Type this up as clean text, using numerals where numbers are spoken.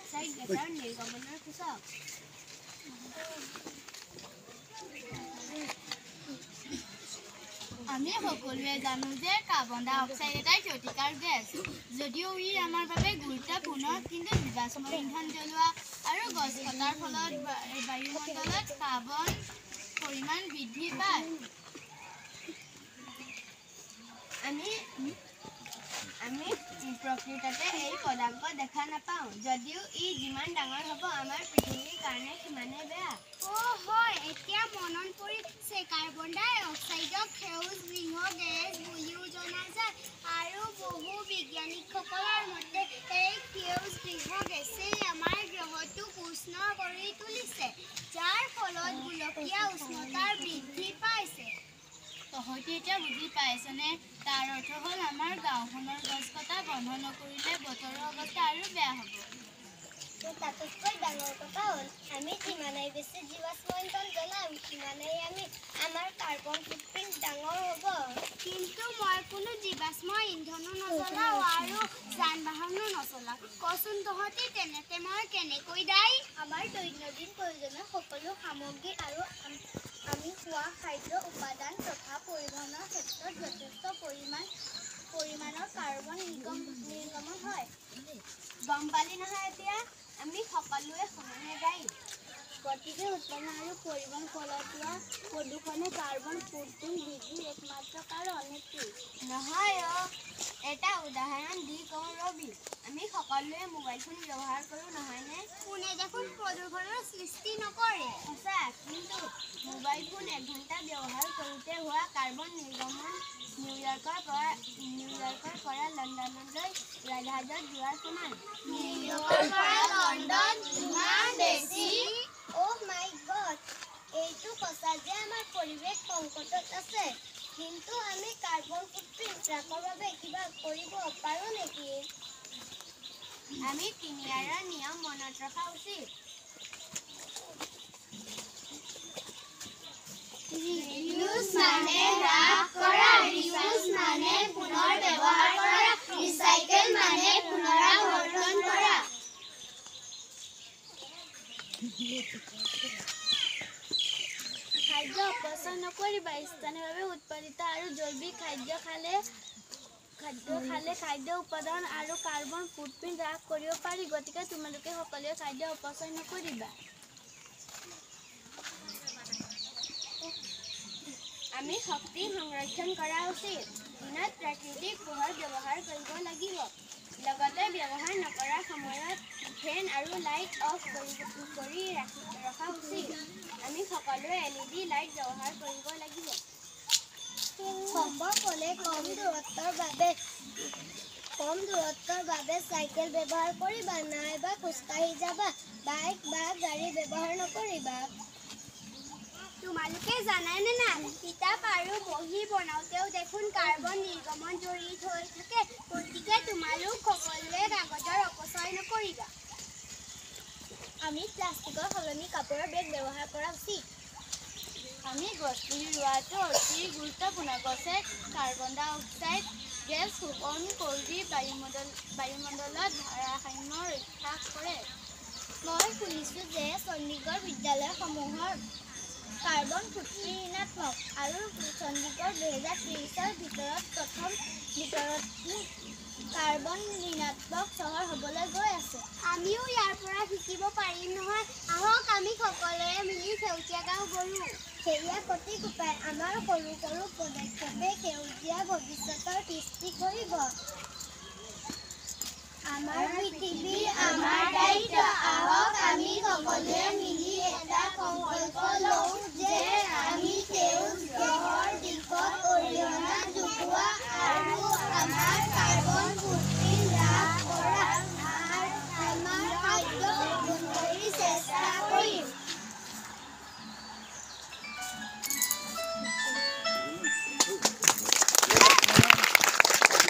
Oxide গেছৰ নিৰ্গমনৰ সূচক। আমি সকলোৱে জানো যে কাৰ্বন ডাই অক্সাইড এটা ক্ষতিকাৰক গেছ। যদিও ই আমাৰ বাবে গুৰুত্বপূৰ্ণ, কিন্তু জীৱাশ্ম ইন্ধন জ্বলোৱা আৰু গছ কটাৰ ফলত বায়ুমণ্ডলত কাৰ্বন পৰিমাণ বৃদ্ধি পায়। আমি প্ৰকৃততে এই পদাৰ্থ দেখা নাপাওঁ, যদিও ই যিমান ডাঙৰ হ'ব আমাৰ পৃথিৱীৰ কাৰণে সিমানেই বেয়া। হয়, এতিয়া মনত পৰিছে, কাৰ্বন ডাই অক্সাইডক সেউজ গৃহ গেছ বুলিও জনা যায় আৰু বহু বিজ্ঞানীসকলৰ মতে এই সেউজ গৃহ গেছেই আমাৰ গ্ৰহটোক উষ্ণ কৰি তুলিছে, যাৰ ফলত গোলকীয় উষ্ণতা বৃদ্ধি পাইছে। তহঁতি এতিয়া বুজি পাইছনে? তাৰ অৰ্থ হ'ল আমাৰ গাঁওখনৰ গছ কটা বন্ধ নকৰিলে বতৰৰ অৱস্থা আৰু বেয়া হ'ব। তাতোতকৈ ডাঙৰ কথা হ'ল, আমি যিমানেই বেছি জীৱাশ্ম ইন্ধন জ্বলাম, সিমানেই আমাৰ কাৰ্বন ফুটপ্ৰিণ্ট ডাঙৰ হ'ব। কিন্তু মই কোনো জীৱাশ্ম ইন্ধনো নজ্বলাওঁ আৰু যান বাহনো নচলাওঁ। কচোন তহঁতি, তেনেতে মই কেনেকৈ দায়ী? আমাৰ দৈনন্দিন প্ৰয়োজনীয় সকলো সামগ্ৰী আৰু আমি খোৱা খাদ্য উপাদান তথা পৰিবহণৰ ক্ষেত্ৰত যথেষ্ট পৰিমাণৰ কাৰ্বন নিৰ্গমন হয়। গম পালি নহয় এতিয়া? আমি সকলোৱে সমানে দায়ী। গতিকে উৎপাদন আৰু পৰিবহণ ফলত হোৱা প্ৰদূষণে কাৰ্বন ফুটপ্ৰিণ্ট বৃদ্ধিৰ একমাত্ৰ কাৰণ নেকি? নহয় এটা উদাহৰণ দি কওঁ ৰবি। আমি সকলোৱে মোবাইল ফোন ব্যৱহাৰ কৰোঁ, নহয়নে? কোনে দেখোন প্ৰদূষণৰ সৃষ্টি নকৰে। সঁচা, কিন্তু মোবাইল ফোন 1 ঘণ্টা ব্যৱহাৰ কৰোঁতে হোৱা কাৰ্বন নিৰ্গমন নিউয়ৰ্কৰ পৰা লণ্ডনলৈ উৰাজাহাজত যোৱাৰ সমান। নিউয়ৰ্কৰ পৰা লণ্ডন ইমান বেছি? অ' মাই গড! এইটো সঁচা যে আমাৰ পৰিৱেশ সংকটত আছে। কিন্তু আমি কাৰ্বন ফুটপ্ৰিণ্ট হ্ৰাসৰ বাবে কিবা কৰিব পাৰোঁ নেকি? আমি 3Rৰ নিয়ম মনত ৰখা উচিত। ৰিডিউচ মানে হ্ৰাস কৰা, ৰিউজ মানে পুনৰ ব্যৱহাৰ কৰা, ৰিচাইকেল মানে পুনৰাৱৰ্তন কৰা। খাদ্য অপচয় নকৰিবা। স্থানীয়ভাৱে উৎপাদিত আৰু জৈৱিক খাদ্য খালে খাদ্য উৎপাদন আৰু কাৰ্বন ফুটপ্ৰিণ্ট হ্ৰাস কৰিব পাৰি। গতিকে তোমালোকে সকলোৱে খাদ্য অপচয় নকৰিবা। আমি শক্তি সংৰক্ষণ কৰা উচিত। দিনত প্ৰাকৃতিক পোহৰ ব্যৱহাৰ কৰিব লাগিব। লগতে ব্যৱহাৰ নকৰাৰ সময়ত ফেন আৰু লাইট অফ কৰি ৰখা উচিত। আমি সকলোৱে LED লাইট ব্যৱহাৰ কৰিব লাগিব। সম্ভৱ হ'লে কম দূৰত্বৰ বাবে চাইকেল ব্যৱহাৰ কৰিবা, নাইবা খোজকাঢ়ি যাবা। বাইক বা গাড়ী ব্যৱহাৰ নকৰিবা। তোমালোকে জানানে নাই, কিতাপ আৰু বহী বনাওঁতেও দেখোন কাৰ্বন নিৰ্গমন জড়িত হৈ থাকে। গতিকে তোমালোক সকলোৱে কাগজৰ অপচয় নকৰিবা। আমি প্লাষ্টিকৰ সলনি কাপোৰৰ বেগ ব্যৱহাৰ কৰা উচিত। আমি গছ পুলি ৰোৱাটো অতি গুৰুত্বপূৰ্ণ। গছে কাৰ্বন ডাই অক্সাইড গেছ শোষণ কৰি বায়ুমণ্ডলত ভাৰসাম্য ৰক্ষা কৰে। মই শুনিছোঁ যে চণ্ডীগড় বিদ্যালয়সমূহৰ কাৰ্বন ফুটপ্ৰিণ্ট ঋণাত্মক আৰু চণ্ডীগড় 2030ৰ ভিতৰত প্ৰথম কাৰ্বন ঋণাত্মক চহৰ হ'বলৈ গৈ আছে। আমিও ইয়াৰ পৰা শিকিব পাৰিম নহয়। আহক আমি সকলোৱে মিলি সেউজীয়া গাঁও গঢ়ো। সেয়া সঠিক উপায়। আমাৰ সৰু সৰু পদক্ষেপে সেউজীয়া ভৱিষ্যতৰ সৃষ্টি কৰিব। আমাৰ পৃথিৱী, আমাৰ দায়িত্ব। আহক আমি সকলোৱে মিলি এটা সংকল্প লওঁ যে আমি সেউজ গ্ৰহৰ দিশত অৰিহণা যোগোৱা আৰু আমাৰ কাৰ্বন ফুটপ্ৰিণ্ট হ্ৰাস কৰা, আমাৰ খাদ্য অৱলম্বন কৰি চেষ্টা